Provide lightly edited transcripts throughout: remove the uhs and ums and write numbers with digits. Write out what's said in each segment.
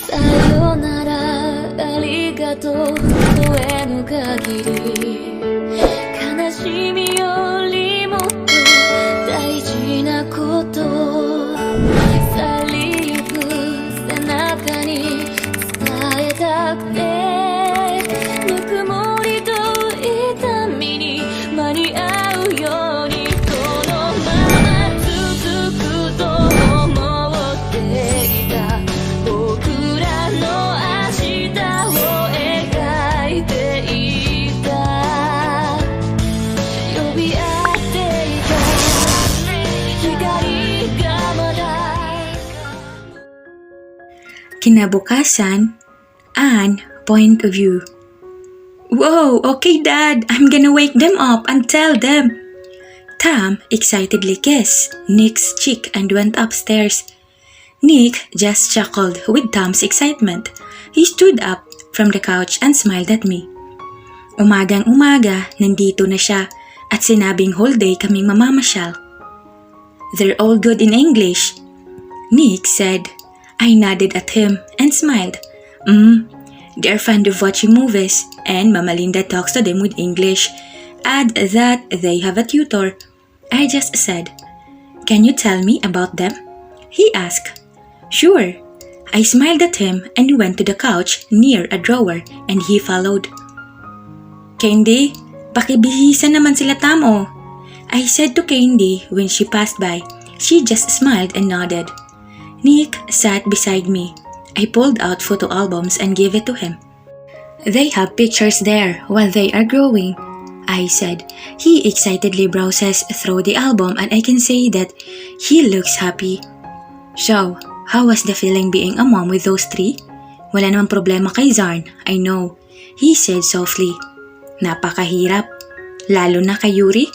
さよならありがとう声の限り悲しみよりもっと大事なこと去りゆく背中に伝えたくてぬくもりと痛みに間に合うようにこのまま続くと思っていた僕らの明日を描いていた呼び合っていた光がまだKinabukasan, Anne point of view. Whoa, okay Dad, I'm gonna wake them up and tell them. Tom excitedly kissed Nick's cheek and went upstairs. Nick just chuckled with Tom's excitement. He stood up from the couch and smiled at me. Umagang-umaga, nandito na siya at sinabing whole day kaming mamamasyal. They're all good in English, Nick said. I nodded at him and smiled. They're fond of watching movies and Mama Linda talks to them with English. Add that they have a tutor. I just said, "Can you tell me about them?" He asked. Sure. I smiled at him and went to the couch near a drawer and he followed. Candy, pakibihisa naman sila Tamo. I said to Candy when she passed by. She just smiled and nodded. Nick sat beside me. I pulled out photo albums and gave it to him. They have pictures there while they are growing, I said. He excitedly browses through the album and I can say that he looks happy. So, how was the feeling being a mom with those three? Wala namang problema kay Zarn, I know, he said softly. Napakahirap, lalo na kay Yuri.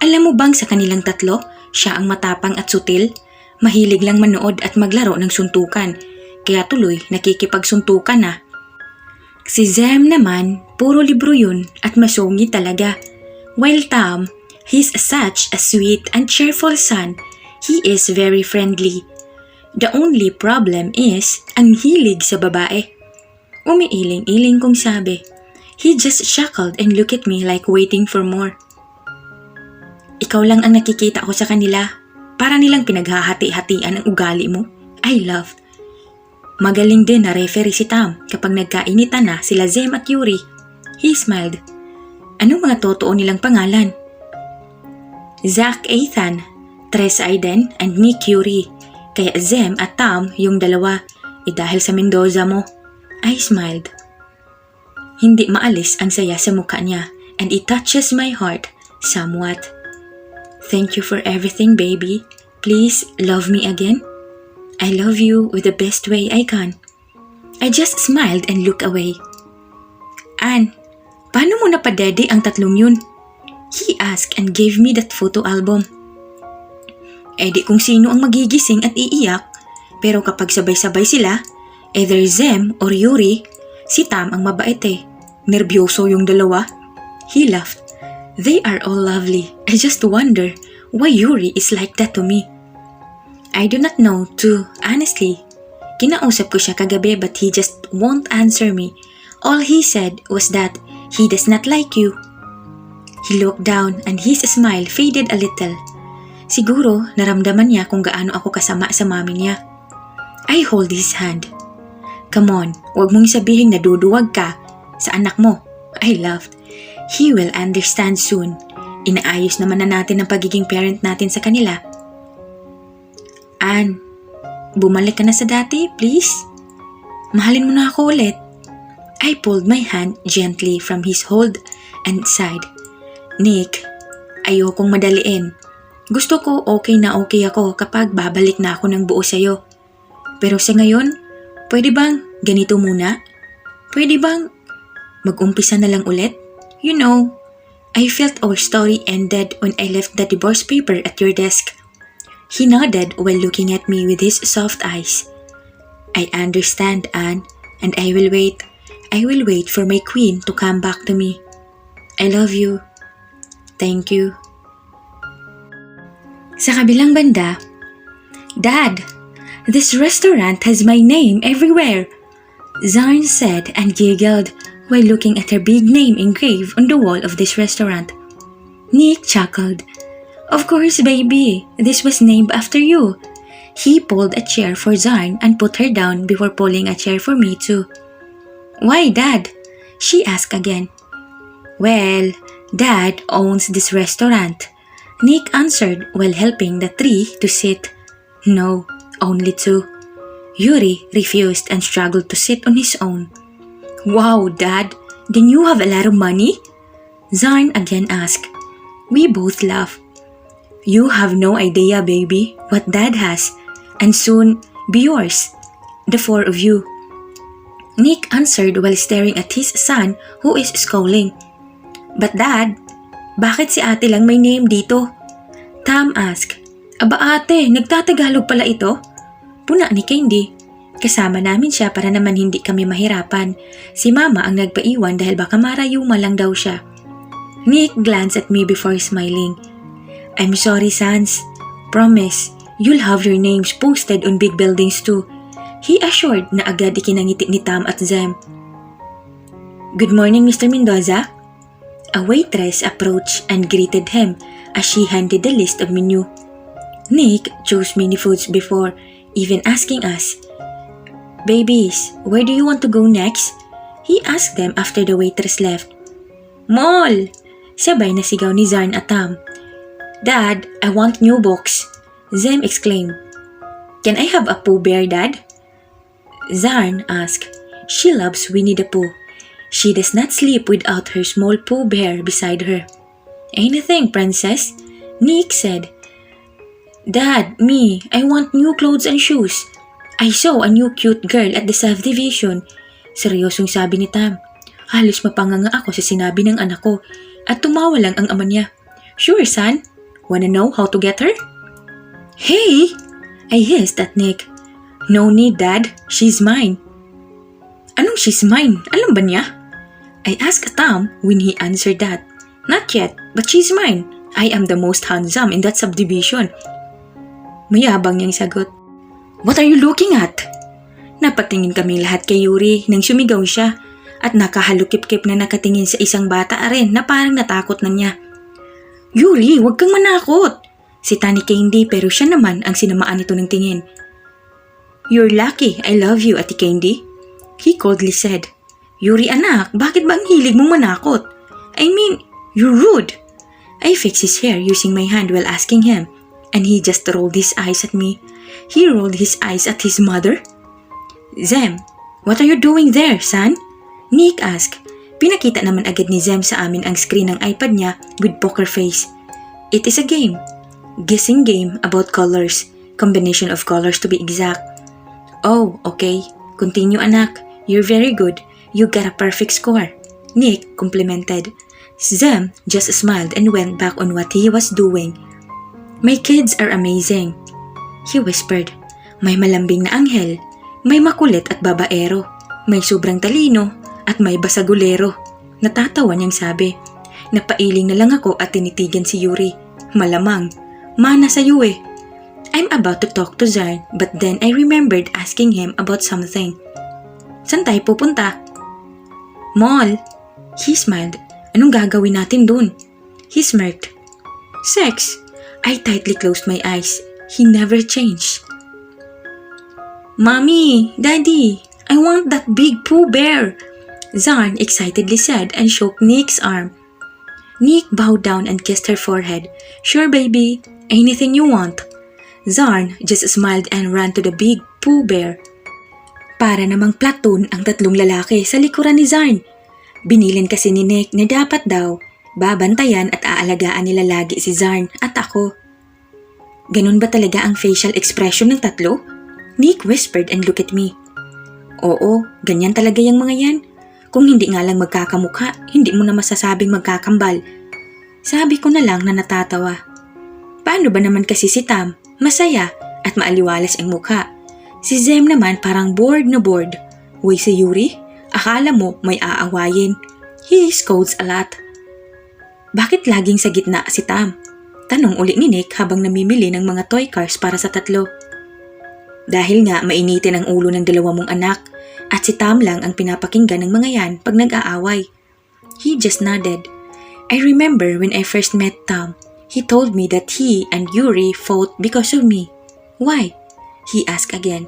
Alam mo bang sa kanilang tatlo, siya ang matapang at sutil? Mahilig lang manood at maglaro ng suntukan, kaya tuloy nakikipagsuntukan na. Si Zem naman, puro libro yun at masongi talaga. While Tom, he's such a sweet and cheerful son. He is very friendly. The only problem is, ang hilig sa babae. Umiiling-iling kong sabi. He just chuckled and looked at me like waiting for more. Ikaw lang ang nakikita ko sa kanila. Para nilang pinaghahati-hatian ang ugali mo. I laughed. Magaling din na referee si Tom kapag nagkainitan na sila Zem at Yuri. He smiled. Anong mga totoo nilang pangalan? Zach Ethan, Tres Aiden, and Nick Yuri. Kaya Zem at Tom yung dalawa. Dahil sa Mendoza mo. I smiled. Hindi maalis ang saya sa mukha niya and it touches my heart somewhat. Thank you for everything, baby. Please love me again. I love you with the best way I can. I just smiled and looked away. Anne, paano mo napadede ang tatlong yun? He asked and gave me that photo album. Di kung sino ang magigising at iiyak, pero kapag sabay-sabay sila, either Zem or Yuri, si Tam ang mabait eh. Nervyoso yung dalawa. He laughed. They are all lovely. I just wonder why Yuri is like that to me. I do not know too, honestly. Kinausap ko siya kagabi but he just won't answer me. All he said was that he does not like you. He looked down and his smile faded a little. Siguro naramdaman niya kung gaano ako kasama sa mami niya. I hold his hand. Come on, huwag mong sabihin na duduwag ka sa anak mo. I laughed. He will understand soon. Inaayos naman na natin ang pagiging parent natin sa kanila. Anne, bumalik ka na sa dati, please. Mahalin mo na ako ulit. I pulled my hand gently from his hold and sighed. Nick, ayokong madaliin. Gusto ko okay na okay ako kapag babalik na ako ng buo sa'yo. Pero sa ngayon, pwede bang ganito muna? Pwede bang mag-umpisa na lang ulit? You know, I felt our story ended when I left the divorce paper at your desk. He nodded while looking at me with his soft eyes. I understand, Anne, and I will wait. I will wait for my queen to come back to me. I love you. Thank you. Sa kabilang banda, Dad, this restaurant has my name everywhere. Zarn said and giggled while looking at her big name engraved on the wall of this restaurant. Nick chuckled. Of course, baby, this was named after you. He pulled a chair for Zarn and put her down before pulling a chair for me too. Why, Dad? She asked again. Well, Dad owns this restaurant, Nick answered while helping the three to sit. No, only two. Yuri refused and struggled to sit on his own. Wow, Dad, then you have a lot of money? Zarn again asked. We both laughed. You have no idea, baby, what Dad has, and soon be yours, the four of you. Nick answered while staring at his son who is scowling. But Dad, bakit si ate lang may name dito? Tam asked. Aba ate, nagtatagalog pala ito? Puna ni Candy. Kasama namin siya para naman hindi kami mahirapan. Si Mama ang nagpaiwan dahil baka marayuma lang daw siya. Nick glanced at me before smiling. I'm sorry, Sans. Promise, you'll have your names posted on big buildings too. He assured na agad ikinangiti ni Tam at Zem. Good morning, Mr. Mendoza. A waitress approached and greeted him as she handed the list of menu. Nick chose many foods before even asking us. Babies, where do you want to go next? He asked them after the waitress left. Mall! Sabay na sigaw ni Zarn at Tam. Dad, I want new books. Zem exclaimed. Can I have a Pooh Bear, Dad? Zarn asked. She loves Winnie the Pooh. She does not sleep without her small Pooh Bear beside her. Anything, princess, Nick said. Dad, me, I want new clothes and shoes. I saw a new cute girl at the subdivision. Seryosong sabi ni Tam. Halos mapanganga ako sa sinabi ng anak ko at tumawa lang ang ama niya. Sure, son. Wanna know how to get her? Hey! I hissed at Nick. No need, Dad. She's mine. Anong she's mine? Alam ba niya? I asked Tom when he answered that. Not yet, but she's mine. I am the most handsome in that subdivision. Mayabang niyang sagot. What are you looking at? Napatingin kami lahat kay Yuri nang sumigaw siya at nakahalukip-kip na nakatingin sa isang bata rin na parang natakot na niya. Yuri, huwag kang manakot! Si Tani Candy pero siya naman ang sinamaan nito ng tingin. You're lucky, I love you, Ate Candy. He coldly said. Yuri anak, bakit ba ang hilig mong manakot? I mean, you're rude. I fixed his hair using my hand while asking him, and he just rolled his eyes at me. He rolled his eyes at his mother. Zem, what are you doing there, son? Nick asked. Pinakita naman agad ni Zem sa amin ang screen ng iPad niya with poker face. It is a game. Guessing game about colors. Combination of colors to be exact. Oh, okay. Continue anak. You're very good. You got a perfect score. Nick complimented. Zem just smiled and went back on what he was doing. My kids are amazing. He whispered. May malambing na anghel. May makulit at babaero. May sobrang talino. At may basagulero. Natatawa niyang sabi. Napailing na lang ako at tinitigan si Yuri. Malamang. Mana sa'yo eh. I'm about to talk to Zarn but then I remembered asking him about something. Saan tayo pupunta? Mall. He smiled. Anong gagawin natin dun? He smirked. Sex. I tightly closed my eyes. He never changed. Mommy, Daddy, I want that big Pooh Bear. Zarn excitedly said and shook Nick's arm. Nick bowed down and kissed her forehead. Sure, baby. Anything you want. Zarn just smiled and ran to the big Pooh Bear. Para namang platoon ang tatlong lalaki sa likuran ni Zarn. Binilin kasi ni Nick na dapat daw babantayan at aalagaan nila lagi si Zarn at ako. Ganun ba talaga ang facial expression ng tatlo? Nick whispered and looked at me. Oo, ganyan talaga yung mga yan. Kung hindi nga lang magkakamukha, hindi mo na masasabing magkakambal. Sabi ko na lang na natatawa. Paano ba naman kasi si Tam? Masaya at maaliwalas ang mukha. Si Zem naman parang bored na bored. Uy si Yuri, akala mo may aawayin. He scolds a lot. Bakit laging sa gitna si Tam? Tanong uli ni Nick habang namimili ng mga toy cars para sa tatlo. Dahil nga mainitin ang ulo ng dalawa mong anak, At si Tam lang ang pinapakinggan ng mga yan pag nag-aaway. He just nodded. I remember when I first met Tam, he told me that he and Yuri fought because of me. Why? He asked again.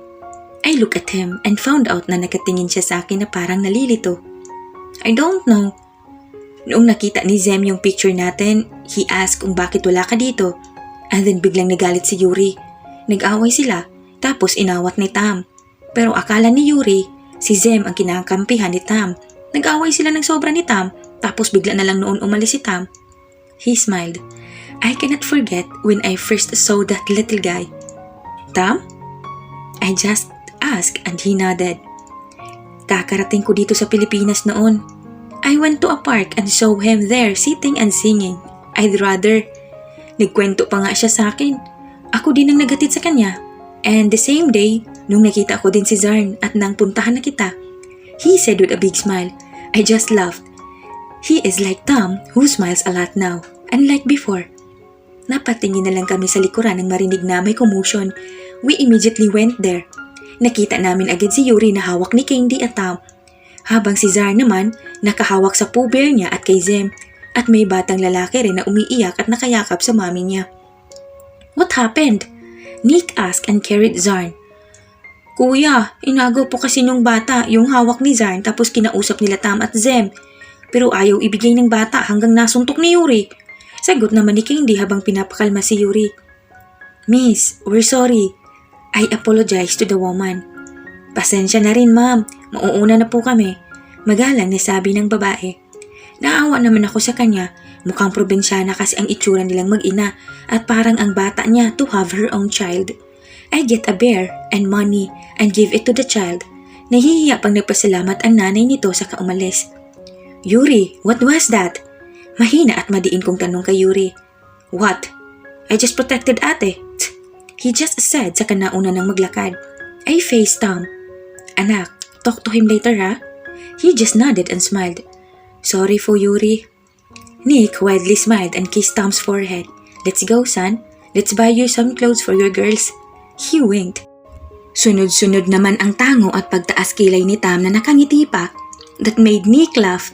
I looked at him and found out na nakatingin siya sa akin na parang nalilito. I don't know. Noong nakita ni Zem yung picture natin, he asked kung bakit wala ka dito. And then biglang nagalit si Yuri. Nag-away sila, tapos inawat ni Tam. Pero akala ni Yuri, si Zem ang kinakampihan ni Tam. Nag-away sila ng sobra ni Tam, tapos bigla na lang noon umalis si Tam. He smiled. I cannot forget when I first saw that little guy. Tam? I just asked and he nodded. Kakarating ko dito sa Pilipinas noon. I went to a park and saw him there sitting and singing. I'd rather. Nagkwento pa nga siya sa akin. Ako din ang nagatid sa kanya. And the same day, nung nakita ko din si Zarn at nang puntahan na kita, he said with a big smile. I just laughed. He is like Tom who smiles a lot now, unlike before. Napatingin na lang kami sa likuran nang marinig na may commotion. We immediately went there. Nakita namin agad si Yuri na hawak ni Candy at Tom, habang si Zar naman nakahawak sa Pooh Bear niya at kay Zem, at may batang lalaki rin na umiiyak at nakayakap sa mami niya. What happened? Nick asked and carried Zarn. Kuya, inagaw po kasi nung bata yung hawak ni Zarn tapos kinausap nila Tam at Zem, pero ayaw ibigay ng bata hanggang nasuntok ni Yuri. Sagot naman ni Candy habang pinapakalma si Yuri. Miss, we're sorry. I apologize to the woman. Pasensya na rin, ma'am. Mauuna na po kami. Magalang na sabi ng babae. Naawa naman ako sa kanya. Mukhang probinsyana kasi ang itsura nilang mag-ina at parang ang bata niya to have her own child. I get a bear and money and give it to the child. Nahihiya pang nagpasalamat ang nanay nito sa kaumalis. Yuri, what was that? Mahina at madiin kong tanong kay Yuri. What? I just protected ate. He just said sa kanauna ng maglakad. I faced Tom. Anak, talk to him later ha? He just nodded and smiled. Sorry for Yuri. Nick widely smiled and kissed Tom's forehead. Let's go, son. Let's buy you some clothes for your girls. He winked. Sunod-sunod naman ang tango at pagtaas kilay ni Tom na nakangiti pa that made Nick laugh.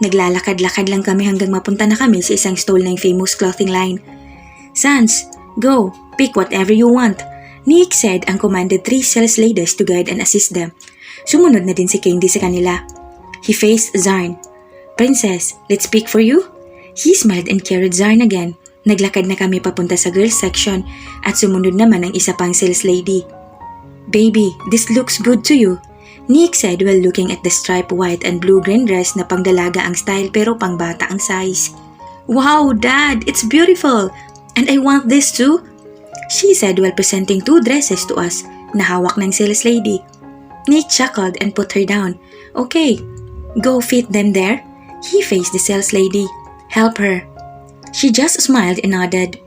Naglalakad-lakad lang kami hanggang mapunta na kami sa isang stall ng famous clothing line. Sons, go, pick whatever you want. Nick said and commanded 3 sales ladies to guide and assist them. Sumunod na din si Candy sa kanila. He faced Zarn. Princess, let's pick for you? He smiled and carried Zarn again. Naglakad na kami papunta sa girls section at sumunod naman ang isa pang sales lady. Baby, this looks good to you. Nick said while looking at the striped white and blue-green dress na pangdalaga ang style pero pangbata ang size. Wow, Dad, it's beautiful! And I want this too? She said while presenting 2 dresses to us na hawak ng sales lady. Nick chuckled and put her down. Okay, go fit them there. He faced the sales lady. Help her. She just smiled and nodded.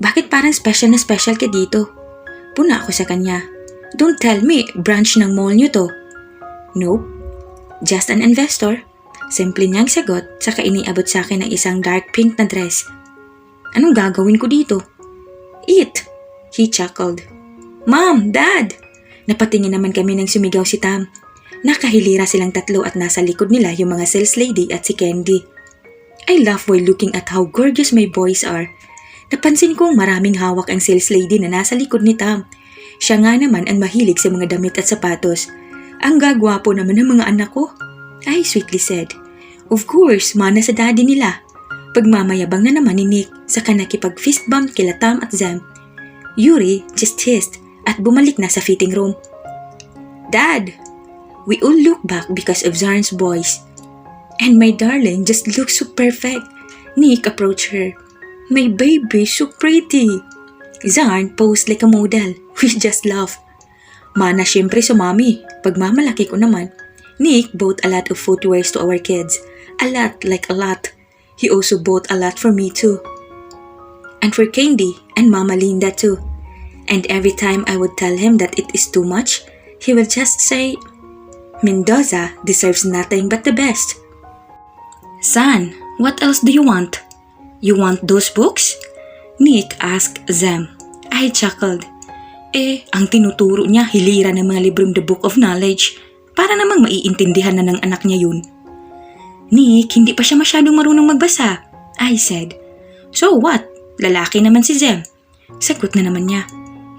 Bakit parang special na special ka dito? Puna ako sa kanya. Don't tell me, branch ng mall niyo to. Nope. Just an investor. Simple niyang sagot, saka iniabot sa akin ng isang dark pink na dress. Anong gagawin ko dito? Eat! He chuckled. Mom! Dad! Napatingin naman kami nang sumigaw si Tam. Nakahilira silang tatlo at nasa likod nila yung mga sales lady at si Candy. I laughed while looking at how gorgeous my boys are. Napansin kong maraming hawak ang sales lady na nasa likod ni Tam. Siya nga naman ang mahilig sa mga damit at sapatos. Ang gagwapo naman ng mga anak ko. I sweetly said. Of course, mana sa daddy nila. Pagmamayabang na naman ni Nick sa nakipag-fist bump kila Tam at Zem. Yuri just hissed at bumalik na sa fitting room. Dad! We all look back because of Zarn's voice. And my darling just looks so perfect. Nick approached her. My baby, so pretty. Zarn posed like a model. We just laughed. Mana syempre sa mami. Pagmamalaki ko naman. Nick bought a lot of footwears to our kids. A lot like a lot. He also bought a lot for me too. And for Candy and Mama Linda too. And every time I would tell him that it is too much, he will just say, Mendoza deserves nothing but the best. Son, what else do you want? You want those books? Nick asked Zem. I chuckled. Ang tinuturo niya hilira ng mga librong The Book of Knowledge. para namang maiintindihan na ng anak niya yun. Nick, hindi pa siya masyadong marunong magbasa, I said. So what? Lalaki naman si Zem. Sagot na naman niya.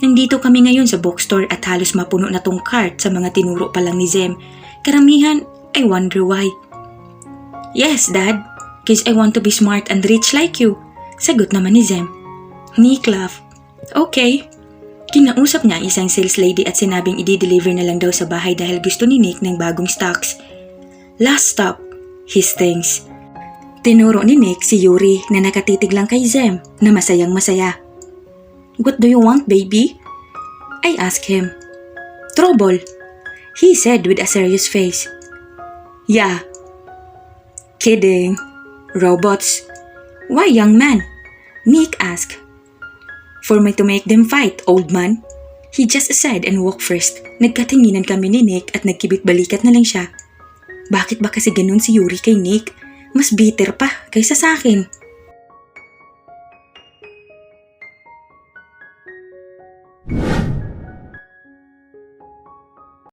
Nandito kami ngayon sa bookstore at halos mapuno na tong cart sa mga tinuro pa lang ni Zem. Karamihan, I wonder why. Yes, Dad. Cause I want to be smart and rich like you. Sagot naman ni Zem. Nick laughed. Okay. Kinausap niya isang sales lady at sinabing i-deliver na lang daw sa bahay dahil gusto ni Nick ng bagong stocks. Last stop, his things. Tinuro ni Nick si Yuri na nakatitig lang kay Zem na masayang masaya. What do you want, baby? I asked him. Trouble, he said with a serious face. Yeah. Kidding. Robots. Why, young man? Nick asked. For me to make them fight, old man. He just said and walked first. Nagkatinginan kami ni Nick at nagkibit-balikat na lang siya. Bakit ba kasi ganun si Yuri kay Nick? Mas bitter pa kaysa sa akin.